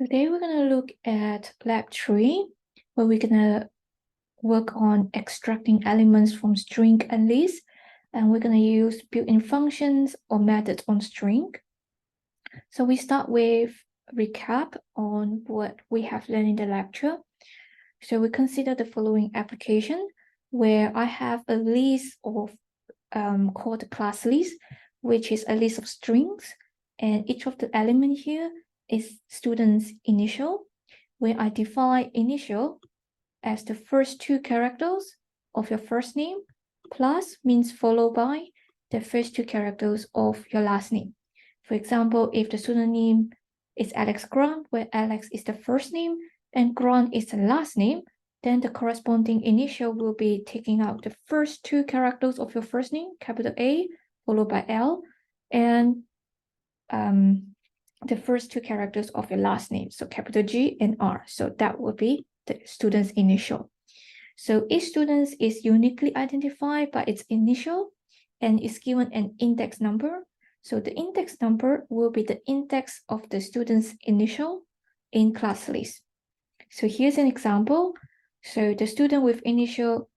Today we're going to look at lab 3, where we're going to work on extracting elements from string and list, and we're going to use built-in functions or methods on string. So we start with a recap on what we have learned in the lecture. So we consider the following application, where I have a list of called the class list, which is a list of strings, and each of the element here is student's initial, where I define initial as the first two characters of your first name, plus means followed by the first two characters of your last name. For example, if the student name is Alex Grant, where Alex is the first name and Grant is the last name, then the corresponding initial will be taking out the first two characters of your first name, capital A, followed by L, and the first two characters of your last name, so capital G and R. So that would be the student's initial. So each student is uniquely identified by its initial and is given an index number. So the index number will be the index of the student's initial in class list. So here's an example. So the student with initial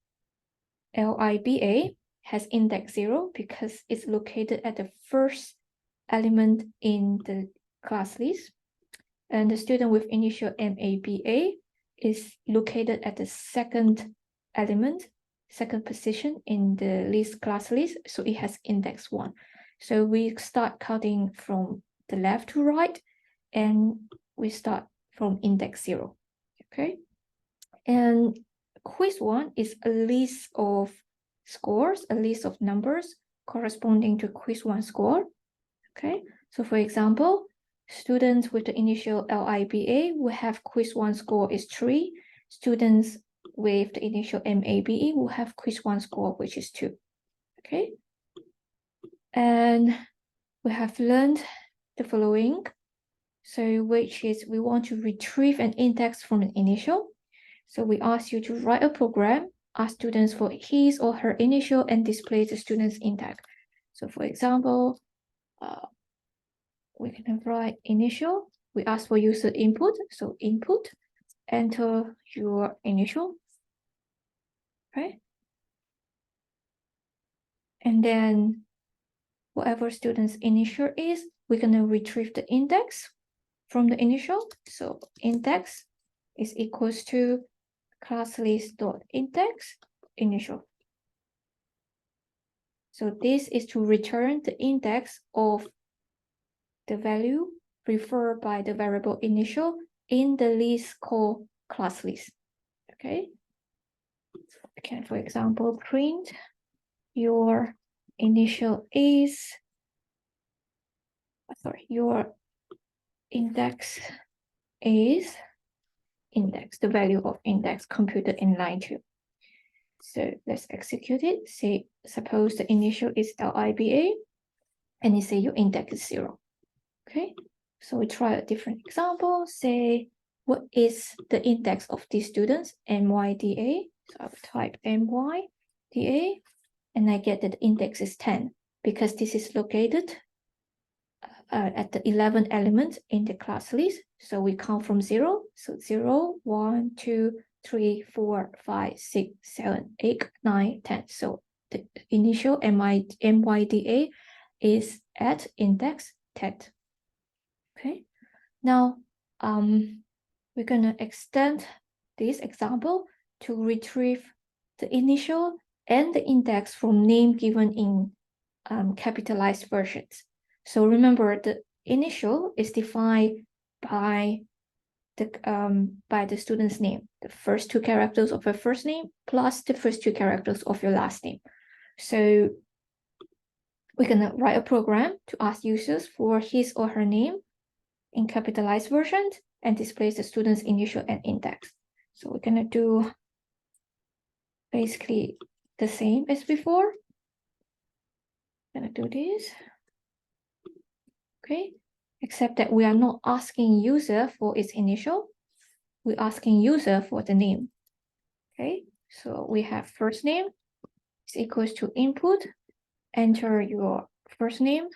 LIBA has index 0 because it's located at the first element in the class list. And the student with initial MABA is located at the second element, second position in the list class list. So it has index 1. So we start counting from the left to right, and we start from index 0. Okay. And quiz 1 is a list of scores, a list of numbers corresponding to quiz 1 score. Okay. So for example, students with the initial LIBA will have quiz 1 score is 3. Students with the initial MABE will have quiz 1 score, which is 2. Okay. And we have learned the following. So which is we want to retrieve an index from an initial. So we ask you to write a program, ask students for his or her initial, and display the student's index. So for example, we can write initial. We ask for user input. So input, enter your initial, right? And then whatever student's initial is, we're going to retrieve the index from the initial. So index is equals to class list dot index initial. So this is to return the index of the value referred by the variable initial in the list called class list. Okay. We can, for example, print your initial is, your index is index, the value of index computed in line 2. So let's execute it. Say, suppose the initial is LIBA, and you say your index is 0. Okay, so we try a different example. Say, what is the index of these students? MYDA. So I will type MYDA, and I get that the index is 10 because this is located at the 11th element in the class list. So we count from 0. So 0, 1, 2, 3, 4, 5, 6, 7, 8, 9, 10. So the initial MYDA is at index 10. Okay. Now, we're going to extend this example to retrieve the initial and the index from name given in capitalized versions. So remember, the initial is defined by the student's name, the first two characters of your first name plus the first two characters of your last name. So we're going to write a program to ask users for his or her name in capitalized versions and displays the student's initial and index. So we're going to do basically the same as before. I'm going to do this. Okay, except that we are not asking user for its initial. We're asking user for the name. Okay, so we have first name is equals to input. Enter your first name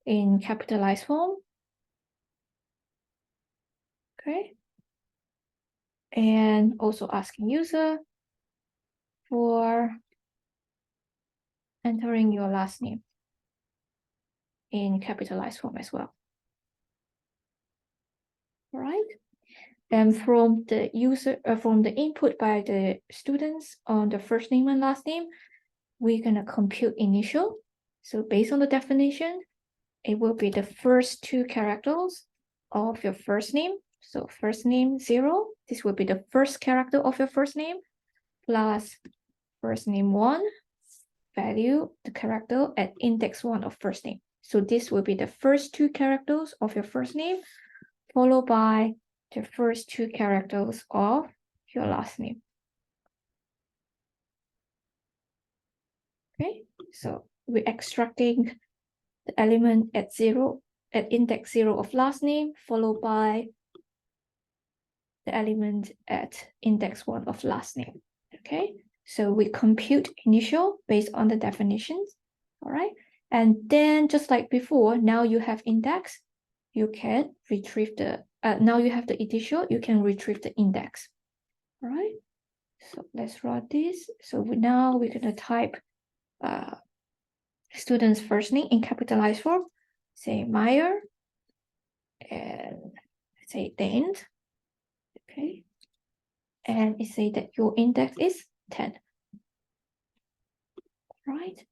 in capitalized form. Okay. And also asking user for entering your last name in capitalized form as well. All right. And from the user, from the input by the students on the first name and last name, we're gonna compute initial. So based on the definition, it will be the first two characters of your first name. So first name 0, this will be the first character of your first name, plus first name 1, value the character at index 1 of first name. So this will be the first two characters of your first name, followed by the first two characters of your last name. Okay, so we're extracting the element at 0, at index 0 of last name, followed by the element at index 1 of last name. Okay, so we compute initial based on the definitions. All right, and then just like before, now you have index, you can retrieve the, now you have the initial, you can retrieve the index. All right, so let's run this. So now we're gonna type student's first name in capitalized form, say Meyer, and say Dent. Okay, and it say that your index is 10. Right.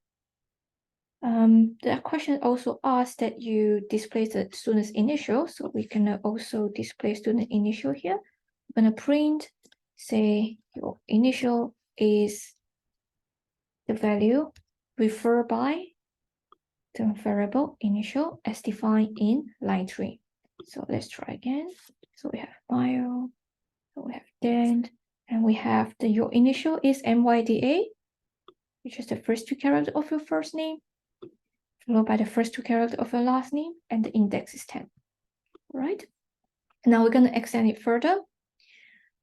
The question also asks that you display the student's initial, so we can also display student initial here. I'm gonna print, say your initial is the value referred by the variable initial as defined in line 3. So let's try again. So we have bio, so we have Dent, and we have the your initial is MYDA, which is the first two characters of your first name, followed by the first two characters of your last name, and the index is 10. Right? Now we're going to extend it further.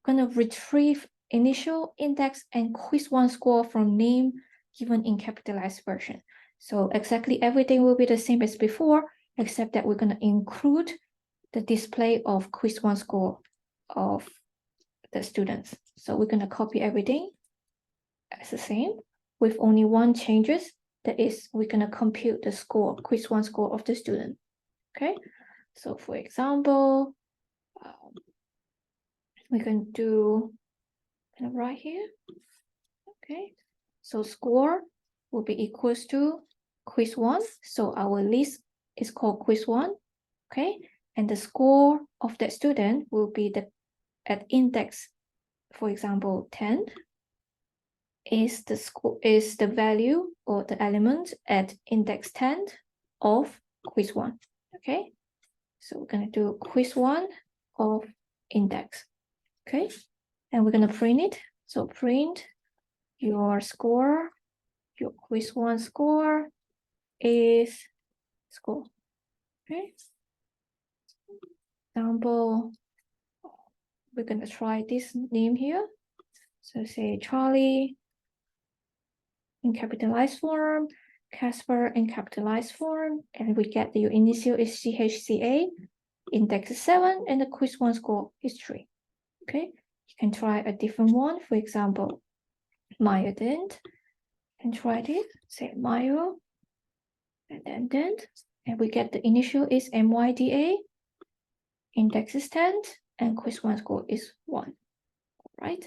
We're going to retrieve initial, index, and quiz 1 score from name given in capitalized version. So exactly everything will be the same as before, except that we're going to include the display of quiz 1 score of the students. So we're going to copy everything as the same with only one changes. That is, we're going to compute the score, quiz 1 score of the student. Okay, so for example, we can do kind of right here. Okay, so score will be equals to quiz 1. So our list is called quiz 1. Okay, and the score of that student will be the at index, for example, 10. Is the score, is the value or the element at index 10 of quiz 1. Okay, so we're going to do quiz 1 of index. Okay, and we're going to print it. So print your score, your quiz 1 score is score. Okay, example, we're going to try this name here. So say Charlie in capitalized form, Casper in capitalized form, and we get that your initial is CHCA, index is 7, and the quiz 1 score is 3. Okay, you can try a different one. For example, Maya Dent, and try this, say Maya, and then Dent, and we get the initial is MYDA, index is 10, and quiz 1 score is 1. Right,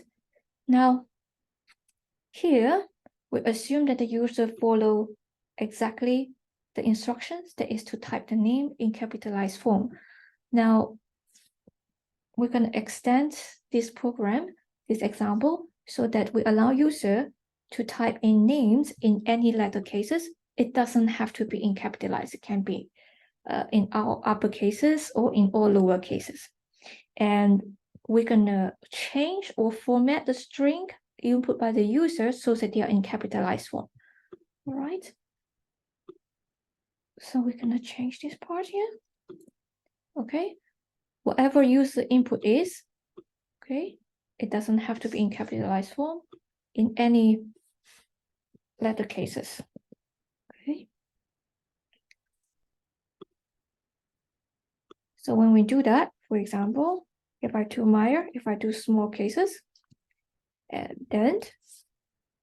now here we assume that the user follow exactly the instructions, that is to type the name in capitalized form. Now, we're going to extend this program, this example, so that we allow user to type in names in any letter cases. It doesn't have to be in capitalized. It can be in all upper cases or in all lower cases. And we're going to change or format the string input by the user so that they are in capitalized form. All right. So we're going to change this part here. Okay. Whatever user input is, okay, it doesn't have to be in capitalized form in any letter cases. Okay. So when we do that, for example, if I do Meyer, if I do small cases, and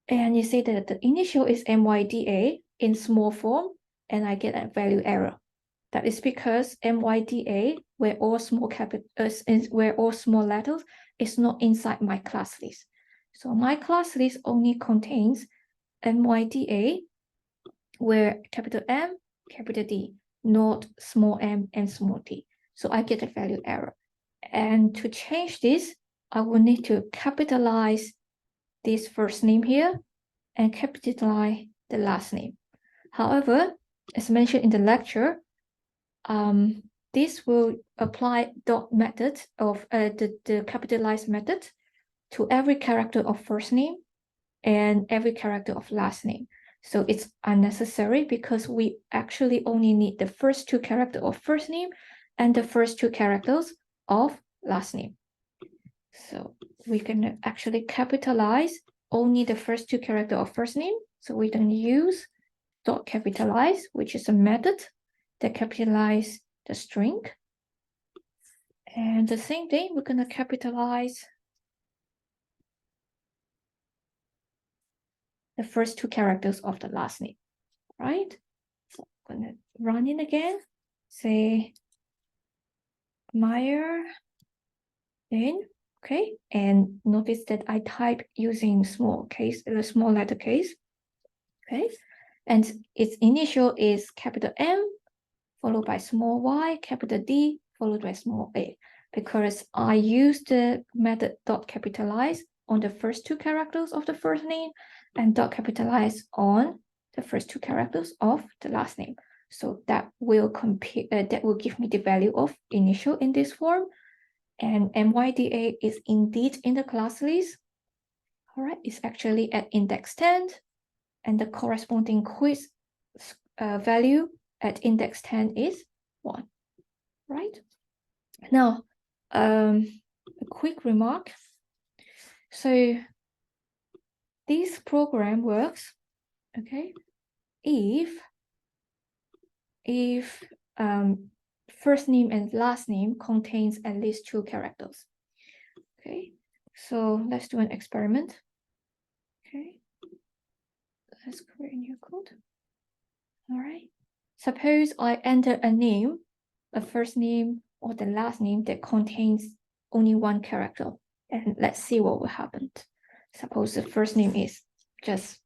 you say that the initial is MYDA in small form, and I get a value error. That is because MYDA, where all small letters, is not inside my class list. So my class list only contains MYDA, where capital M, capital D, not small m and small d. So I get a value error. And to change this, I will need to capitalize this first name here and capitalize the last name. However, as mentioned in the lecture, this will apply dot method of the capitalized method to every character of first name and every character of last name. So it's unnecessary because we actually only need the first two characters of first name and the first two characters of last name. So we can actually capitalize only the first two characters of first name. So we don't use dot capitalize, which is a method that capitalize the string. And the same thing, we're going to capitalize the first two characters of the last name, right? So I'm going to run it again, say Meyer, then, okay, and notice that I type using small letter case, okay, and its initial is capital M, followed by small y, capital D, followed by small a, because I use the method dot capitalize on the first two characters of the first name and dot capitalize on the first two characters of the last name. So that will give me the value of initial in this form, and MYDA is indeed in the class list. All right, it's actually at index 10, and the corresponding quiz value at index 10 is 1, right? Now, a quick remark. So this program works, okay, if first name and last name contains at least two characters. Okay, so let's do an experiment. Okay, let's create a new code. All right, suppose I enter a name, a first name or the last name that contains only one character, and let's see what will happen. Suppose the first name is just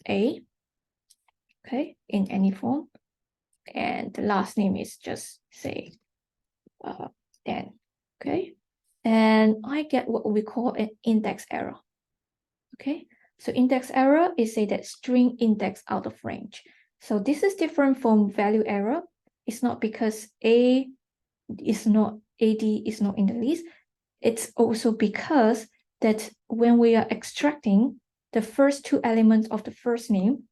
A, okay, in any form, and the last name is just say Dan, okay, and I get what we call an index error. Okay, so index error is say that string index out of range. So this is different from value error. It's not because AD is not in the list. It's also because that when we are extracting the first two elements of the first name,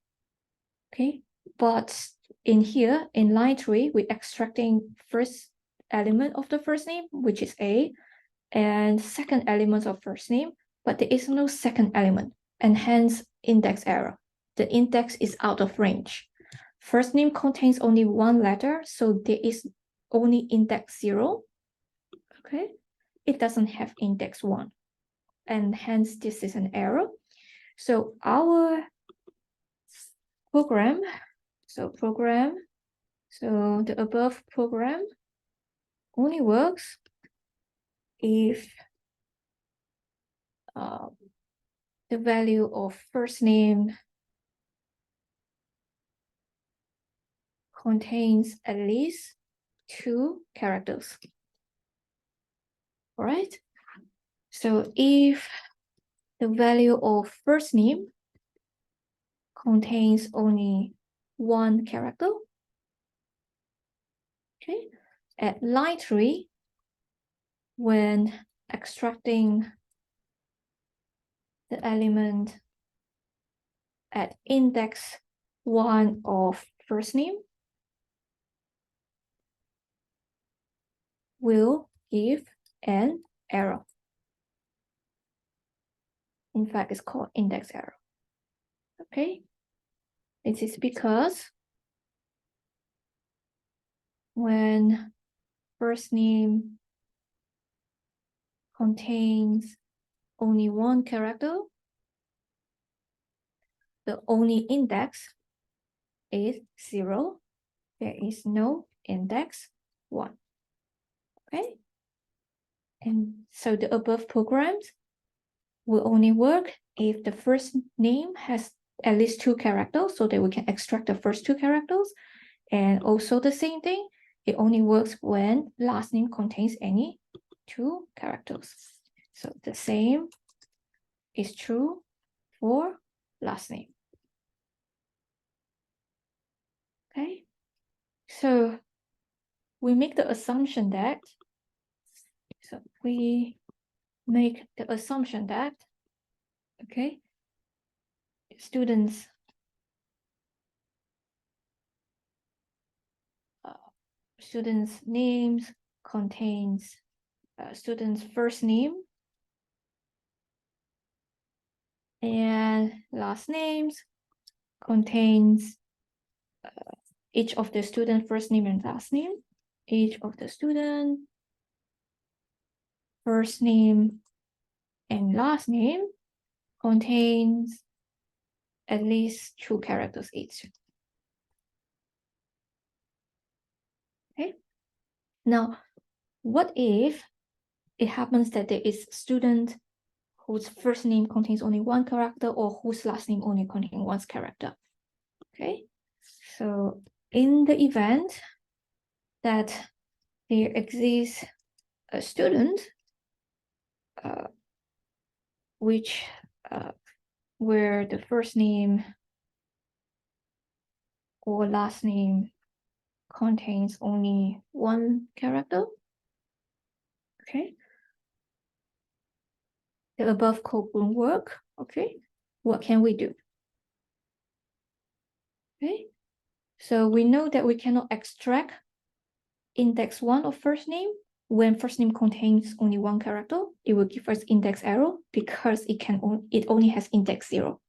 okay, but in here, in line 3, we're extracting first element of the first name, which is A, and second element of first name, but there is no second element, and hence index error. The index is out of range. First name contains only one letter, so there is only index 0, okay? It doesn't have index 1, and hence this is an error. So our program, so the above program only works if the value of first name contains at least two characters. All right. So if the value of first name contains only one character, okay, at line 3, when extracting the element at index 1 of first name, will give an error. In fact, it's called index error. Okay, this is because when first name contains only one character, the only index is 0. There is no index 1. Okay? And so the above programs will only work if the first name has at least 2 characters, so that we can extract the first 2 characters. And also the same thing, it only works when last name contains any 2 characters. So the same is true for last name. Okay, so we make the assumption that, okay, students names contains student's first name and last names contains each of the student first name and last name. Each of the student first name and last name contains at least 2 characters each. Okay. Now, what if it happens that there is a student whose first name contains only 1 character or whose last name only contains 1 character? Okay. So in the event that there exists a student where the first name or last name contains only 1 character, okay, the above code won't work. Okay, what can we do? Okay, so we know that we cannot extract index 1 of first name. When first name contains only 1 character, it will give us index error because it only has index 0.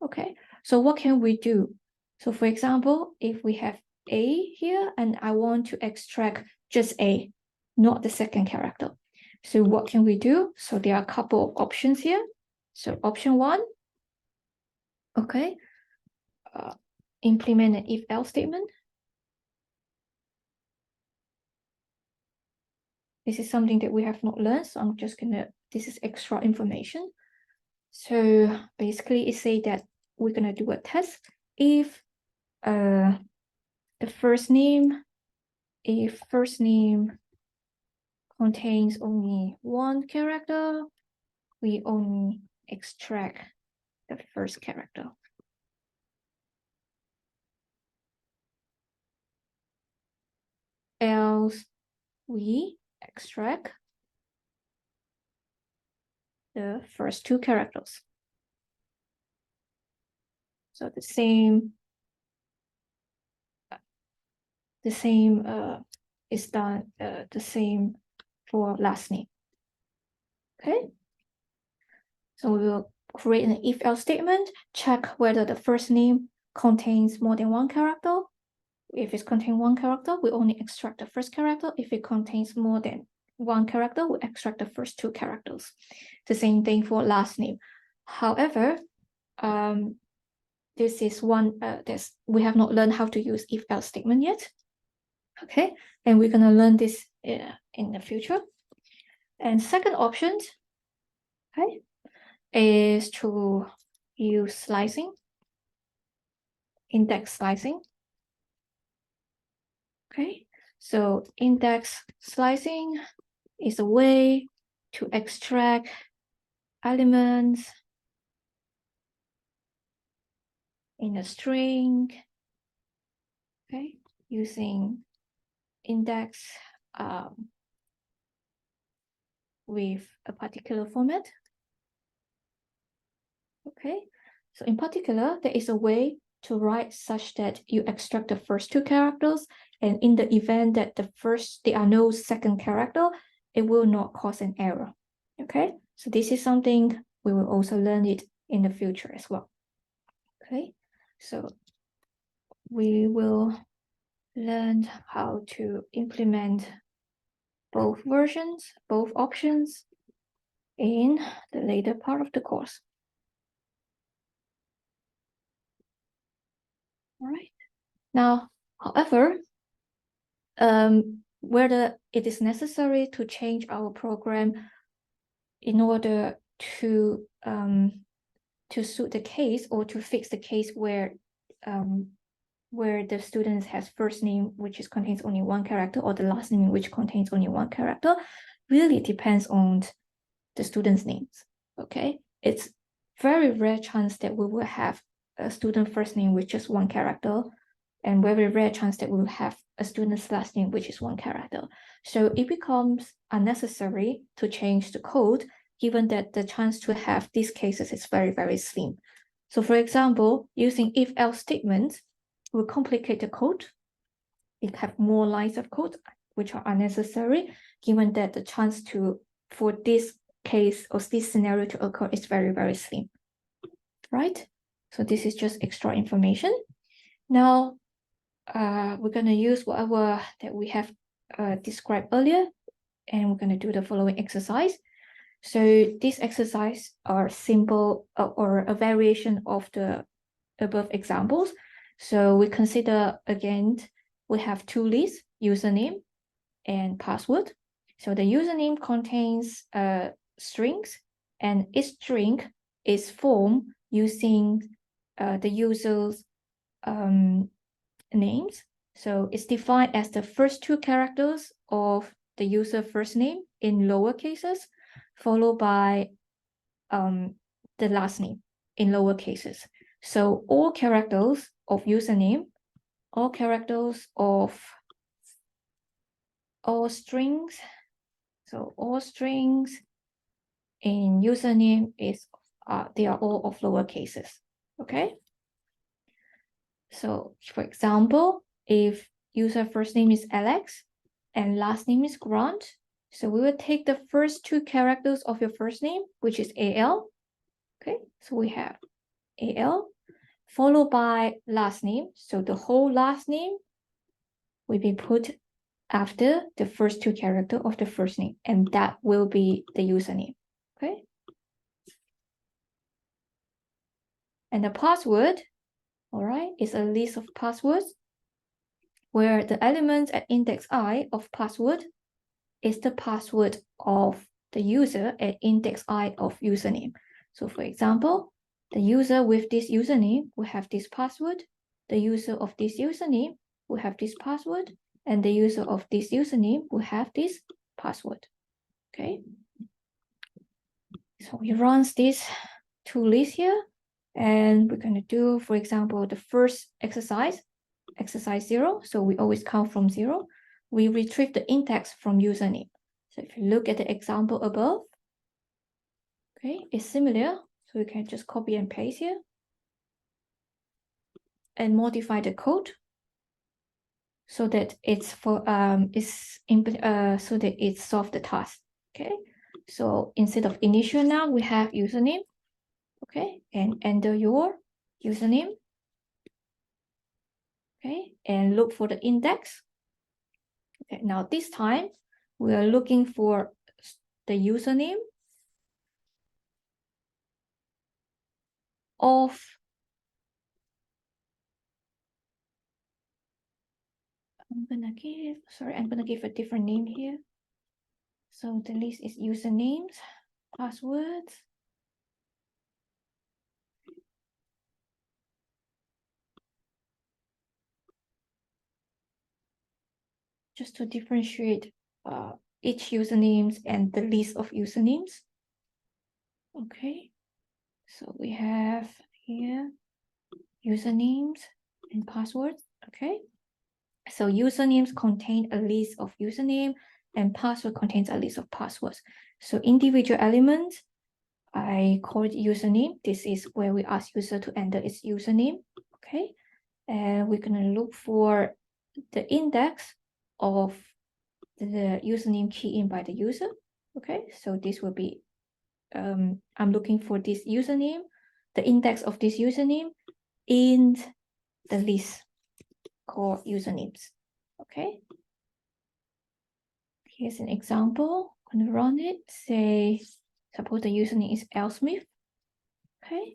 Okay, so what can we do? So for example, if we have A here and I want to extract just A, not the second character. So what can we do? So there are a couple of options here. So option 1, okay, implement an if-else statement. This is something that we have not learned, so I'm just this is extra information. So basically it says that we're gonna do a test if first name contains only 1 character, we only extract the first character. Else, we extract the first 2 characters. So the same is done the same for last name. Okay, so we will create an if-else statement, check whether the first name contains more than 1 character. If it contains 1 character, we only extract the first character. If it contains more than 1 character, we extract the first 2 characters. The same thing for last name. However, this is one we have not learned how to use if-else statement yet. Okay, and we're gonna learn this in the future. And second option, okay, is to use slicing, index slicing. Okay, so index slicing is a way to extract elements in a string, okay, using index with a particular format. Okay, so in particular, there is a way to write such that you extract the first 2 characters, and in the event that there are no second character, it will not cause an error. Okay, so this is something we will also learn it in the future as well. Okay, so we will learn how to implement both versions, both options in the later part of the course. All right. Now, however, whether it is necessary to change our program in order to suit the case or to fix the case where the student has first name which contains only one character, or the last name which contains only one character, really depends on the student's names. Okay, it's very rare chance that we will have a student first name with just one character, and very rare chance that we will have a student's last name which is one character. So it becomes unnecessary to change the code, given that the chance to have these cases is very, very slim. So for example, using if-else statements will complicate the code. It have more lines of code which are unnecessary, given that the chance for this case or this scenario to occur is very, very slim, right? So this is just extra information. Now, we're going to use whatever that we have described earlier, and we're going to do the following exercise. So these exercises are simple or a variation of the above examples. So we consider, again, we have two lists, username and password. So the username contains strings, and each string is formed using the user's names. So it's defined as the first two characters of the user first name in lower cases, followed by the last name in lower cases. So all characters of username, all characters of all strings, so all strings in username they are all of lower cases. Okay. So for example, if user first name is Alex and last name is Grant, so we will take the first two characters of your first name, which is AL. Okay, so we have AL followed by last name. So the whole last name will be put after the first two characters of the first name, and that will be the username. Okay. And the password, all right, is a list of passwords where the element at index I of password is the password of the user at index I of username. So for example, the user with this username will have this password, the user of this username will have this password, and the user of this username will have this password. Okay. So we run these two lists here, and we're going to do, for example, the first exercise 0. So we always count from 0. We retrieve the index from username. So if you look at the example above, okay, it's similar. So we can just copy and paste here and modify the code so that it's so that it solves the task. Okay. So instead of initial now, we have username. Okay, and enter your username. Okay, and look for the index. Okay, now this time we are looking for the username of I'm gonna give a different name here. So the list is usernames, passwords. Just to differentiate each usernames and the list of usernames. Okay, so we have here usernames and passwords. Okay, so usernames contain a list of username and password contains a list of passwords. So individual elements, I call it username. This is where we ask user to enter its username. Okay, and we're gonna look for the index of the username key in by the user. Okay, so this will be I'm looking for this username, the index of this username in the list called usernames. Okay, here's an example. I'm gonna run it. So Suppose the username is Smith. Okay.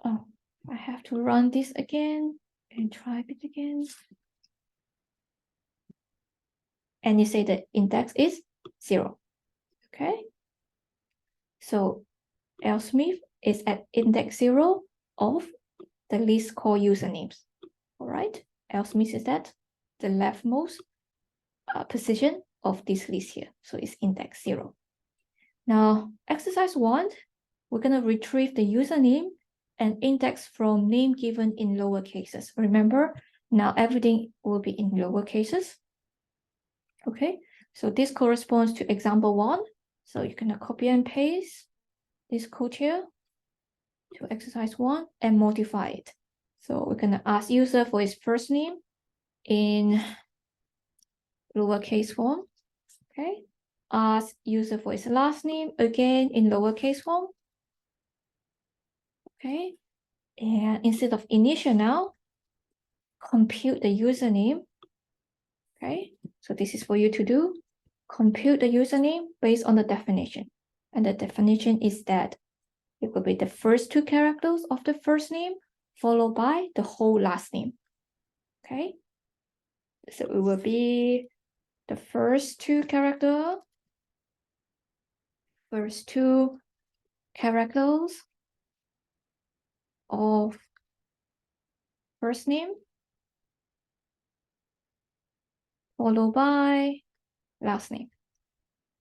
Oh, I have to run this again and try it again. And you say the index is 0. Okay. So Smith is at index 0 of the list called usernames. All right. Smith is at the leftmost position of this list here. So it's index 0. Now, exercise 1, we're going to retrieve the username and index from name given in lower cases. Remember, now everything will be in lower cases. Okay, so this corresponds to example 1. So you're going to copy and paste this code here to exercise 1 and modify it. So we're going to ask user for his first name in lowercase form. Okay, ask user for his last name again in lowercase form. Okay, and instead of initial now, compute the username. Okay, so this is for you to do. Compute the username based on the definition. And the definition is that it will be the first 2 characters of the first name followed by the whole last name. Okay, so it will be the first 2 characters of first name followed by last name.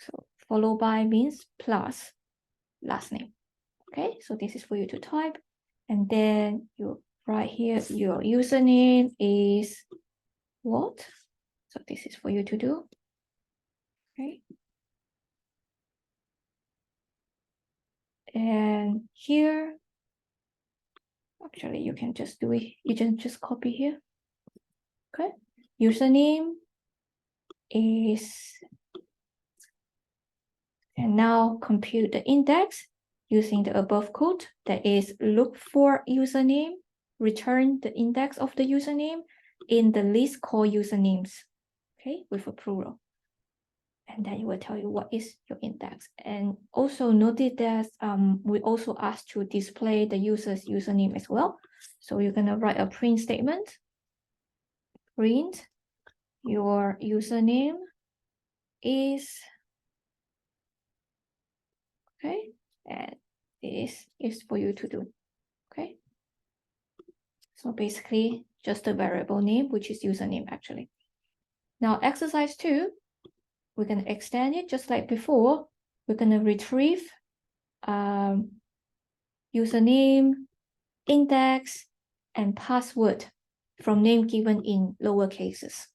So followed by means plus last name. Okay, so this is for you to type. And then you write here your username is what? So this is for you to do. Okay. And here, actually you can just do it. You can just copy here. Okay. Username is, and now compute the index using the above code, that is look for username, return the index of the username in the list called usernames, okay, with a plural. And then it will tell you what is your index. And also notice that we also asked to display the user's username as well. So you're gonna write a print statement. Print your username is, okay, and this is for you to do, okay? So basically just a variable name, which is username actually. Now exercise 2, we're gonna extend it just like before. We're gonna retrieve username, index, and password from name given in lower cases.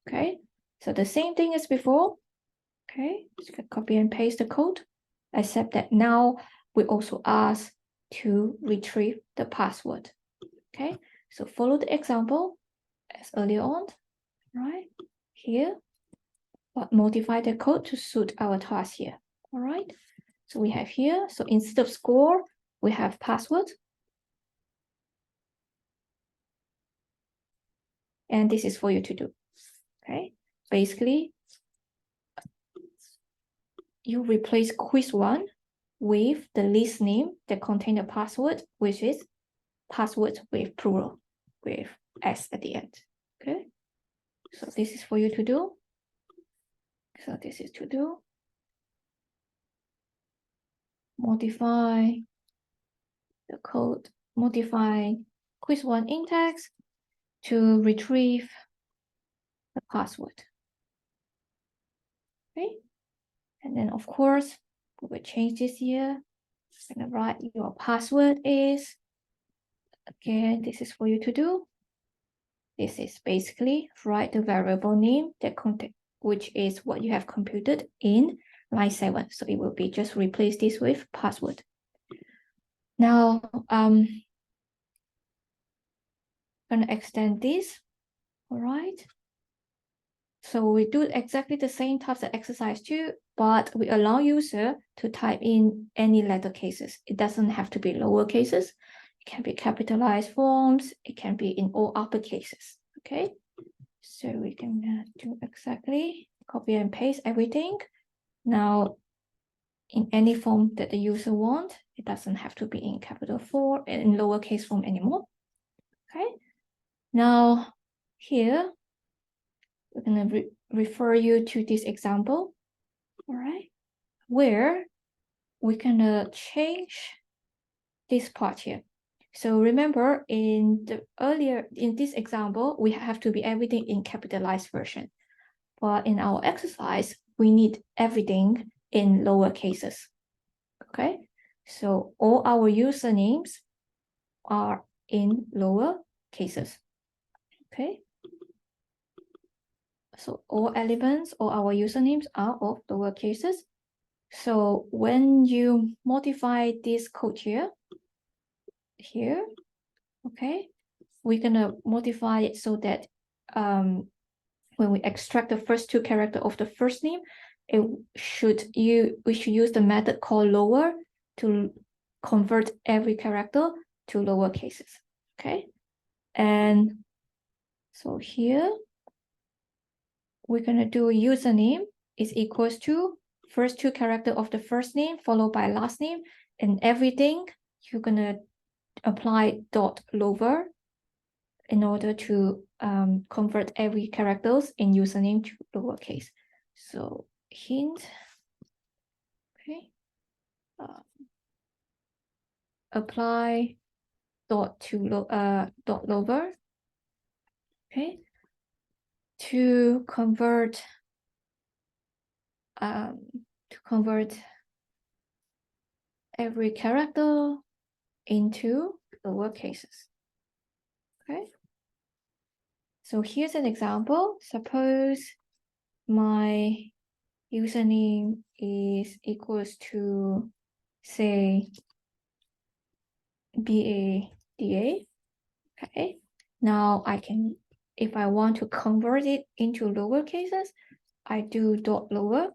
Okay, so the same thing as before. Okay, just copy and paste the code, except that now we also ask to retrieve the password. Okay, so follow the example as earlier on, right? Here, but modify the code to suit our task here. All right, so we have here, so instead of score, we have password. And this is for you to do. Okay, basically, you replace quiz 1 with the list name that contain the password, which is password with plural, with S at the end. Okay, so this is for you to do. So this is to do. Modify the code, modify quiz 1 index to retrieve the password. Okay, and then of course, we will change this here. I'm gonna write your password is, again, this is for you to do. This is basically write the variable name that contain, which is what you have computed in line 7. So it will be just replace this with password. Now, I'm gonna extend this. All right. So we do exactly the same task as exercise 2, but we allow user to type in any letter cases. It doesn't have to be lower cases. It can be capitalized forms. It can be in all upper cases. Okay. So we can do exactly copy and paste everything. Now, in any form that the user wants, it doesn't have to be in capital 4 and in lowercase form anymore. Okay. Now, here, we're going to refer you to this example, all right, where we're going to change this part here. So remember, in this example, we have to be everything in capitalized version. But in our exercise, we need everything in lower cases. Okay, so all our usernames are in lower cases. Okay, so all elements, all our usernames are of lower cases. So when you modify this code here, okay, we're gonna modify it so that when we extract the first two characters of the first name, we should use the method called lower to convert every character to lower cases. Okay, and so here we're gonna do username is equals to first two characters of the first name followed by last name, and everything you're gonna apply dot lower in order to convert every characters in username to lowercase. So hint, okay, apply dot lower, okay, to convert every character into lower cases. Okay. So here's an example. Suppose my username is equals to, say, BADA. Okay. Now I can, if I want to convert it into lower cases, I do dot lower.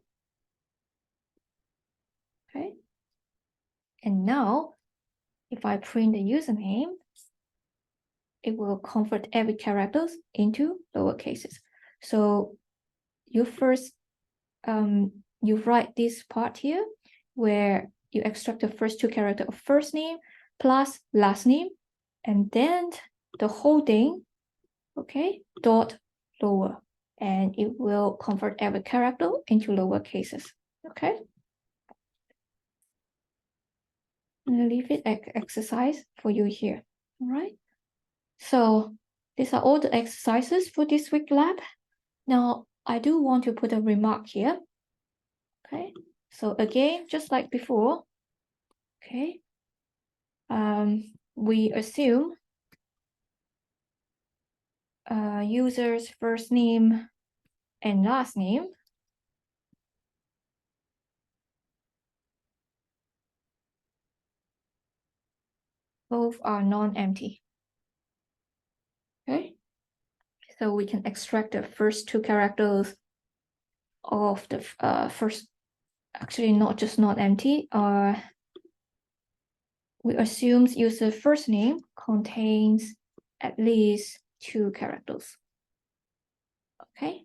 Okay. And now if I print the username, it will convert every characters into lower cases. So you first you write this part here where you extract the first two characters of first name plus last name, and then the whole thing, okay, dot lower, and it will convert every character into lower cases. Okay, I'm gonna leave it exercise for you here. All right, so these are all the exercises for this week lab. Now I do want to put a remark here. Okay, so again, just like before, okay, we assume user's first name and last name both are non-empty. Okay, so we can extract the first two characters of the first, actually not just not empty, we assume user first name contains at least two characters. Okay,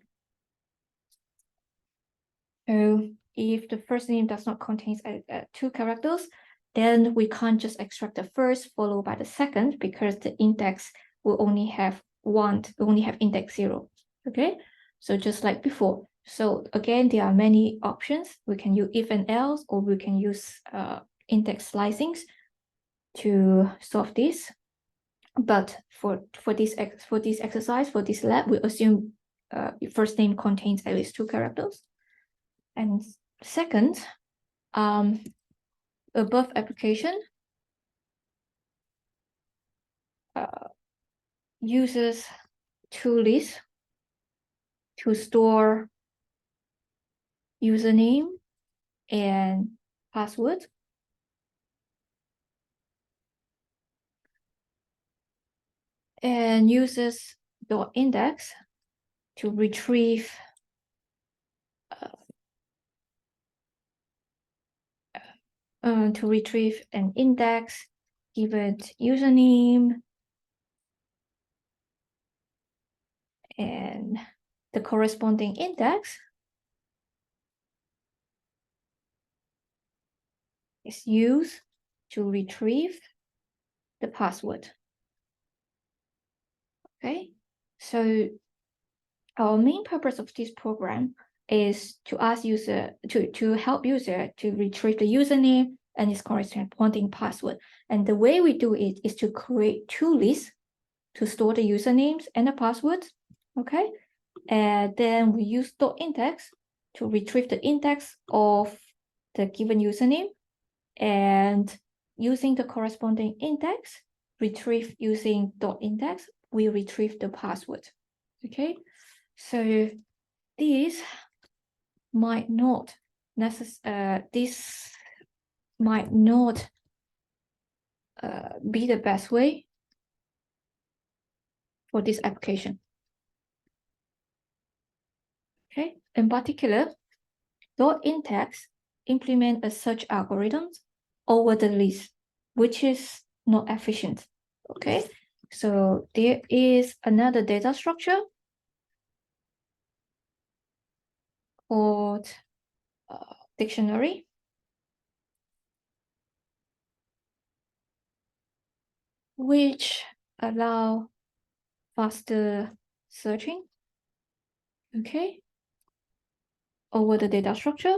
so if the first name does not contain two characters, then we can't just extract the first followed by the second, because the index will only have index 0. Okay, so just like before. So again, there are many options. We can use if and else, or we can use index slicings to solve this. But for this exercise, for this lab, we assume first name contains at least two characters. And second, above application uses toList to store username and password. And uses .index to retrieve an index given username and the corresponding index is used to retrieve the password. Okay, so our main purpose of this program is to ask user to help user to retrieve the username and its corresponding password. And the way we do it is to create two lists to store the usernames and the passwords. Okay, and then we use .index to retrieve the index of the given username, and using the corresponding index, retrieve using .index, we retrieve the password. Okay, so this might not be the best way for this application. Okay, in particular, .index implement a search algorithm over the list, which is not efficient. Okay, so there is another data structure called dictionary, which allow faster searching, okay, over the data structure.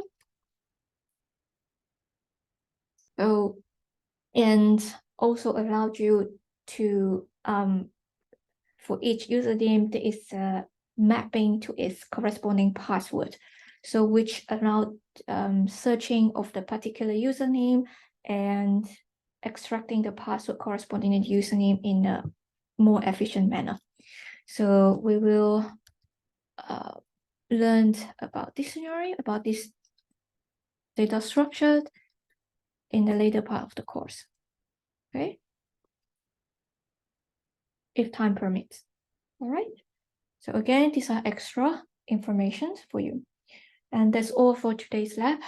So, and also allowed you to, for each username, there is a mapping to its corresponding password. So which allowed searching of the particular username and extracting the password corresponding to the username in a more efficient manner. So we will learn about dictionary, about this data structure in the later part of the course, okay? If time permits, all right? So again, these are extra information for you. And that's all for today's lab.